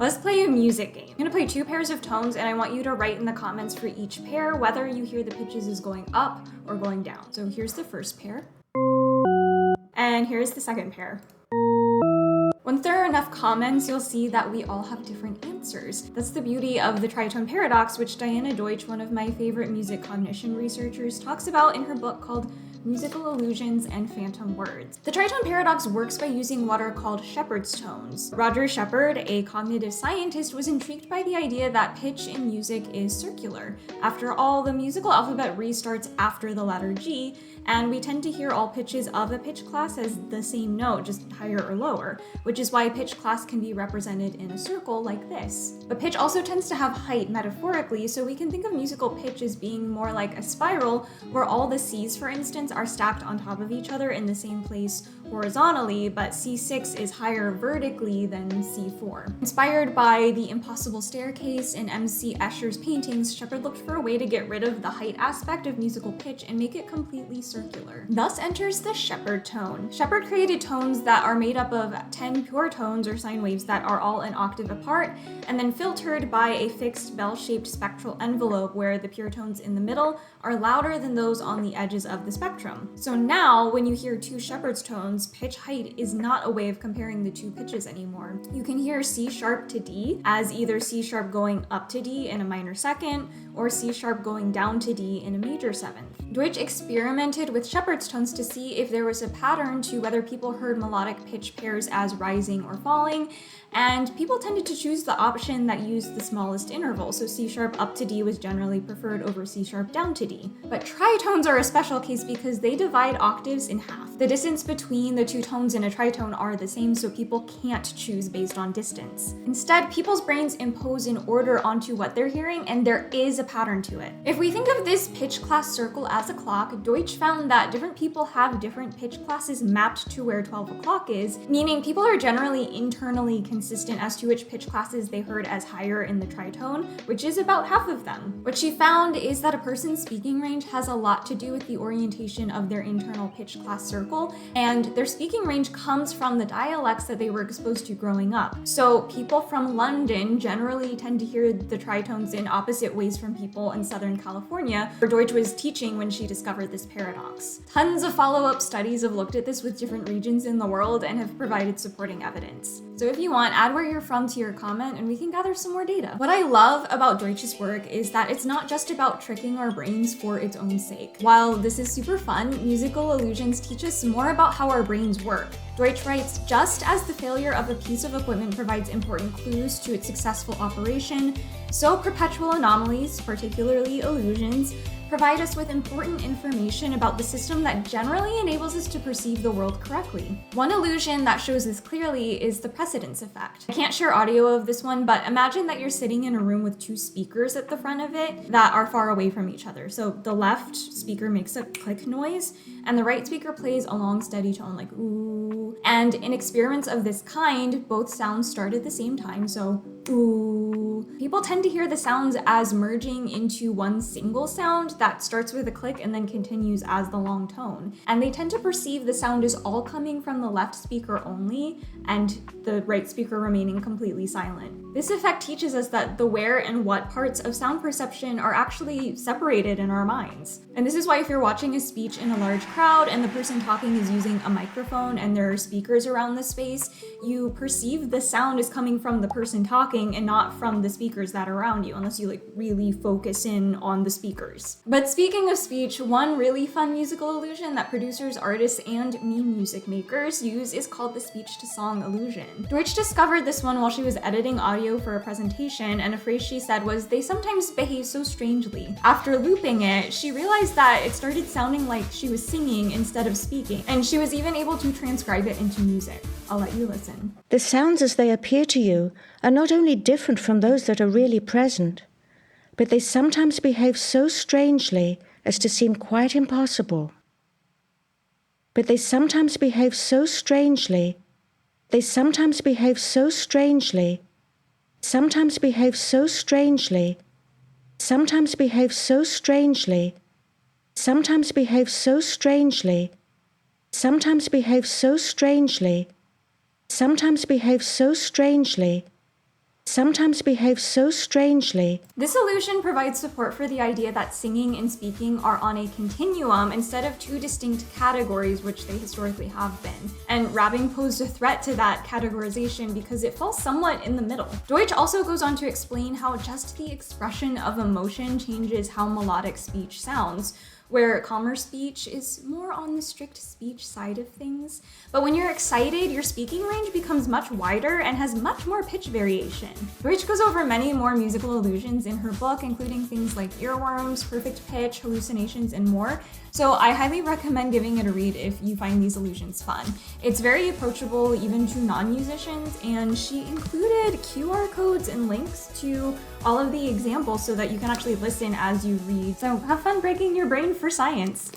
Let's play a music game. I'm gonna play 2 pairs of tones and I want you to write in the comments for each pair whether you hear the pitches as going up or going down. So here's the first pair. And here's the second pair. Once there are enough comments, you'll see that we all have different answers. That's the beauty of the tritone paradox, which Diana Deutsch, one of my favorite music cognition researchers, talks about in her book called Musical Illusions and Phantom Words. The tritone paradox works by using what are called Shepard's tones. Roger Shepard, a cognitive scientist, was intrigued by the idea that pitch in music is circular. After all, the musical alphabet restarts after the letter G, and we tend to hear all pitches of a pitch class as the same note, just higher or lower, which is why pitch class can be represented in a circle like this. But pitch also tends to have height metaphorically, so we can think of musical pitch as being more like a spiral, where all the C's, for instance, are stacked on top of each other in the same place horizontally, but C6 is higher vertically than C4. Inspired by the impossible staircase in M.C. Escher's paintings, Shepard looked for a way to get rid of the height aspect of musical pitch and make it completely circular. Thus enters the Shepard tone. Shepard created tones that are made up of 10 pure tones or sine waves that are all an octave apart, and then filtered by a fixed bell-shaped spectral envelope where the pure tones in the middle are louder than those on the edges of the spectrum. So now, when you hear 2 Shepard's tones, pitch height is not a way of comparing the 2 pitches anymore. You can hear C sharp to D as either C sharp going up to D in a minor second, or C sharp going down to D in a major seventh. Deutsch experimented with Shepard's tones to see if there was a pattern to whether people heard melodic pitch pairs as rising or falling, and people tended to choose the option that used the smallest interval, so C sharp up to D was generally preferred over C sharp down to D. But tritones are a special case because they divide octaves in half. The distance between the 2 tones in a tritone are the same, so people can't choose based on distance. Instead, people's brains impose an order onto what they're hearing, and there is a pattern to it. If we think of this pitch class circle as a clock, Deutsch found that different people have different pitch classes mapped to where 12 o'clock is, meaning people are generally internally consistent as to which pitch classes they heard as higher in the tritone, which is about half of them. What she found is that a person's speaking range has a lot to do with the orientation of their internal pitch class circle, and their speaking range comes from the dialects that they were exposed to growing up. So people from London generally tend to hear the tritones in opposite ways from people in Southern California, where Deutsch was teaching when she discovered this paradox. Tons of follow-up studies have looked at this with different regions in the world and have provided supporting evidence. So if you want, add where you're from to your comment and we can gather some more data. What I love about Deutsch's work is that it's not just about tricking our brains for its own sake. While this is super fun, musical illusions teach us more about how our brains work. Deutsch writes, just as the failure of a piece of equipment provides important clues to its successful operation, so perpetual anomalies, particularly illusions, provide us with important information about the system that generally enables us to perceive the world correctly. One illusion that shows this clearly is the precedence effect. I can't share audio of this one, but imagine that you're sitting in a room with 2 speakers at the front of it that are far away from each other. So the left speaker makes a click noise, and the right speaker plays a long steady tone like ooh. And in experiments of this kind, both sounds start at the same time, so ooh. People tend to hear the sounds as merging into one single sound that starts with a click and then continues as the long tone. And they tend to perceive the sound as all coming from the left speaker only, and the right speaker remaining completely silent. This effect teaches us that the where and what parts of sound perception are actually separated in our minds. And this is why if you're watching a speech in a large crowd and the person talking is using a microphone and there are speakers around the space, you perceive the sound as coming from the person talking and not from the speakers that are around you, unless you really focus in on the speakers. But speaking of speech, one really fun musical illusion that producers, artists, and meme music makers use is called the speech-to-song illusion. Deutsch discovered this one while she was editing audio for a presentation, and a phrase she said was, "They sometimes behave so strangely." After looping it, she realized that it started sounding like she was singing instead of speaking, and she was even able to transcribe it into music. I'll let you listen. The sounds as they appear to you are not only different from those that are really present, but they sometimes behave so strangely as to seem quite impossible. But they sometimes behave so strangely, they sometimes behave so strangely, sometimes behave so strangely, sometimes behave so strangely, sometimes behave so strangely, sometimes behave so strangely, sometimes behave so strangely, sometimes behave so strangely. This illusion provides support for the idea that singing and speaking are on a continuum instead of two distinct categories, which they historically have been. And rapping posed a threat to that categorization because it falls somewhat in the middle. Deutsch also goes on to explain how just the expression of emotion changes how melodic speech sounds, where calmer speech is more on the strict speech side of things. But when you're excited, your speaking range becomes much wider and has much more pitch variation. Deutsch goes over many more musical illusions in her book, including things like earworms, perfect pitch, hallucinations, and more. So I highly recommend giving it a read if you find these illusions fun. It's very approachable even to non-musicians, and she included QR codes and links to all of the examples so that you can actually listen as you read. So have fun breaking your brain for science.